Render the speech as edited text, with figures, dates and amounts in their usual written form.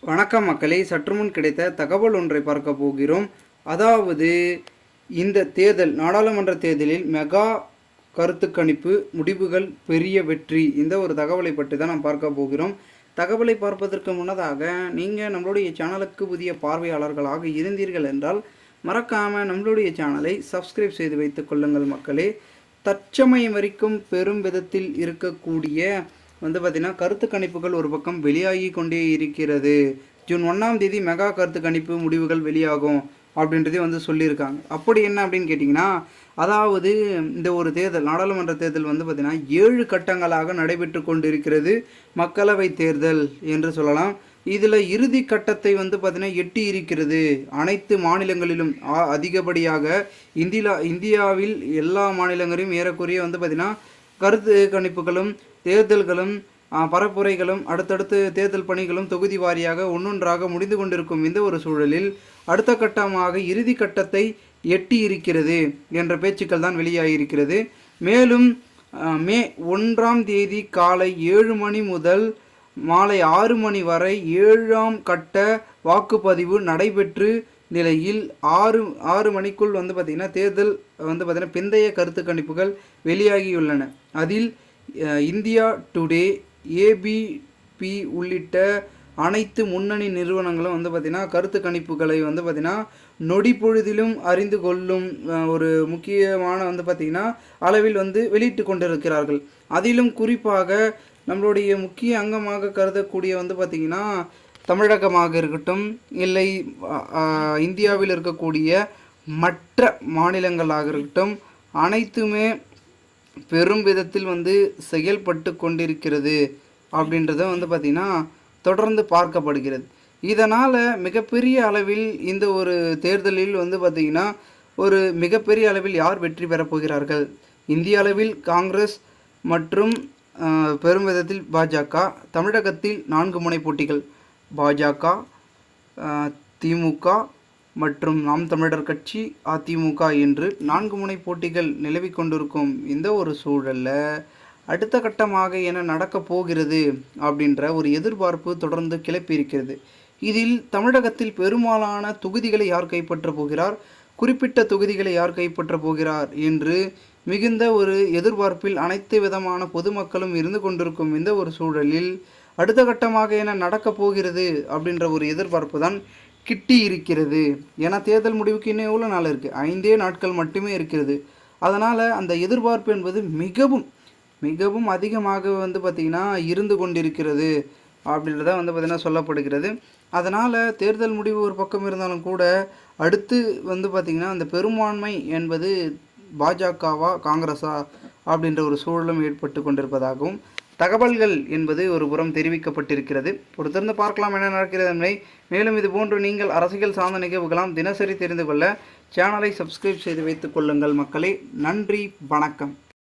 வணக்கம் மக்களே, சற்று முன் கிடைத்த தகவல் ஒன்றை பார்க்க போகிறோம். அதாவது இந்த தேர்தல், நாடாளுமன்ற தேர்தலில் மெகா கருத்து கணிப்பு முடிவுகள் பெரிய வெற்றி, இந்த ஒரு தகவலை பற்றி தான் நாம் பார்க்க போகிறோம். தகவலை பார்ப்பதற்கு முன்னதாக நீங்கள் நம்மளுடைய சேனலுக்கு புதிய பார்வையாளர்களாக இருந்தீர்கள் என்றால் மறக்காமல் நம்மளுடைய சேனலை சப்ஸ்கிரைப் செய்து வைத்துக் கொள்ளுங்கள் மக்களே. தற்சமயம் வரைக்கும் பெரும் விதத்தில் இருக்கக்கூடிய பார்த்திங்கன்னா கருத்து கணிப்புகள் ஒரு பக்கம் வெளியாகி கொண்டே இருக்கிறது. ஜூன் 1ஆம் தேதி மெகா கருத்து கணிப்பு முடிவுகள் வெளியாகும் அப்படின்றதே சொல்லியிருக்காங்க. அப்படி என்ன அப்படின்னு கேட்டிங்கன்னா, அதாவது இந்த ஒரு தேர்தல், நாடாளுமன்ற தேர்தல் பார்த்திங்கன்னா 7 கட்டங்களாக நடைபெற்று கொண்டு இருக்கிறது. மக்களவை தேர்தல் என்று சொல்லலாம். இதில் இறுதி கட்டத்தை பார்த்திங்கன்னா எட்டி இருக்கிறது. அனைத்து மாநிலங்களிலும் அதிகப்படியாக இந்தியாவில் எல்லா மாநிலங்களையும் ஏறக்குறைய பார்த்திங்கன்னா கருத்து கணிப்புகளும் தேர்தல்களும் பரப்புரைகளும் அடுத்தடுத்து தேர்தல் பணிகளும் தொகுதி வாரியாக ஒன்றொன்றாக முடிந்து கொண்டிருக்கும் இந்த ஒரு சூழலில் அடுத்த கட்டமாக இறுதி கட்டத்தை எட்டி இருக்கிறது என்ற பேச்சுக்கள் தான் வெளியாகியிருக்கிறது. மேலும் மே 1ஆம் தேதி காலை 7 மணி முதல் மாலை 6 மணி வரை 7ஆம் கட்ட வாக்குப்பதிவு நடைபெற்று நிலையில் 6 மணிக்குள் பார்த்திங்கன்னா தேர்தல் பார்த்திங்கன்னா பிந்தைய கருத்து கணிப்புகள் வெளியாகியுள்ளன. அதில் இந்தியா டுடே, ஏபிபி உள்ளிட்ட அனைத்து முன்னணி நிறுவனங்களும் பார்த்திங்கன்னா கருத்து கணிப்புகளை பார்த்திங்கன்னா நொடி பொழுதிலும் அறிந்து கொள்ளும் ஒரு முக்கியமான பார்த்திங்கன்னா அளவில் வெளியிட்டு கொண்டிருக்கிறார்கள். அதிலும் குறிப்பாக நம்மளுடைய முக்கிய அங்கமாக கருதக்கூடிய பார்த்திங்கன்னா தமிழகமாக இருக்கட்டும், இல்லை இந்தியாவில் இருக்கக்கூடிய மற்ற மாநிலங்களாக இருக்கட்டும், அனைத்துமே பெரும் விதத்தில் செயல்பட்டு கொண்டிருக்கிறது அப்படின்றத பார்த்திங்கன்னா தொடர்ந்து பார்க்கப்படுகிறது. இதனால் மிகப்பெரிய அளவில் இந்த ஒரு தேர்தலில் பார்த்திங்கன்னா ஒரு மிகப்பெரிய அளவில் யார் வெற்றி பெறப்போகிறார்கள்? இந்திய அளவில் காங்கிரஸ் மற்றும் பெரும் விதத்தில் பாஜக. தமிழகத்தில் 4 முனை போட்டிகள், பாஜக, திமுக மற்றும் நாம் தமிழர் கட்சி, அதிமுக என்று 4 முனை போட்டிகள் நிலவி கொண்டிருக்கும் இந்த ஒரு சூழலில் அடுத்த கட்டமாக என்ன நடக்கப் போகிறது அப்படின்ற ஒரு எதிர்பார்ப்பு தொடர்ந்து கிளப்பியிருக்கிறது. இதில் தமிழகத்தில் பெரும்பாலான தொகுதிகளை யார் கைப்பற்றப் போகிறார், குறிப்பிட்ட தொகுதிகளை யார் கைப்பற்றப் போகிறார் என்று மிகுந்த ஒரு எதிர்பார்ப்பில் அனைத்து விதமான பொதுமக்களும் இருந்து கொண்டிருக்கும் இந்த ஒரு சூழலில் அடுத்த கட்டமாக என்ன நடக்கப் போகிறது அப்படின்ற ஒரு எதிர்பார்ப்பு தான் கிட்டி இருக்கிறது. ஏன்னா தேர்தல் முடிவுக்கு இன்னும் எவ்வளோ நாள் இருக்குது? 5 நாட்கள் மட்டுமே இருக்கிறது. அதனால் அந்த எதிர்பார்ப்பு என்பது மிகவும் மிகவும் அதிகமாக பார்த்திங்கன்னா இருந்து கொண்டிருக்கிறது அப்படின்றத பார்த்திங்கன்னா சொல்லப்படுகிறது. அதனால் தேர்தல் முடிவு ஒரு பக்கம் இருந்தாலும் கூட அடுத்து பார்த்திங்கன்னா அந்த பெரும்பான்மை என்பது பாஜகவா காங்கிரஸா அப்படின்ற ஒரு சூழலும் ஏற்பட்டு கொண்டிருப்பதாகவும் தகவல்கள் என்பது ஒரு புறம் தெரிவிக்கப்பட்டிருக்கிறது. பொறுத்திருந்து பார்க்கலாம் என்ன நடக்கிறது என்பதை. மேலும் இது போன்று நீங்கள் அரசியல் சார்ந்த நிகழ்வுகளாம் தினசரி தெரிந்து கொள்ள சேனலை சப்ஸ்கிரைப் செய்து வைத்துக் கொள்ளுங்கள் மக்களே. நன்றி, வணக்கம்.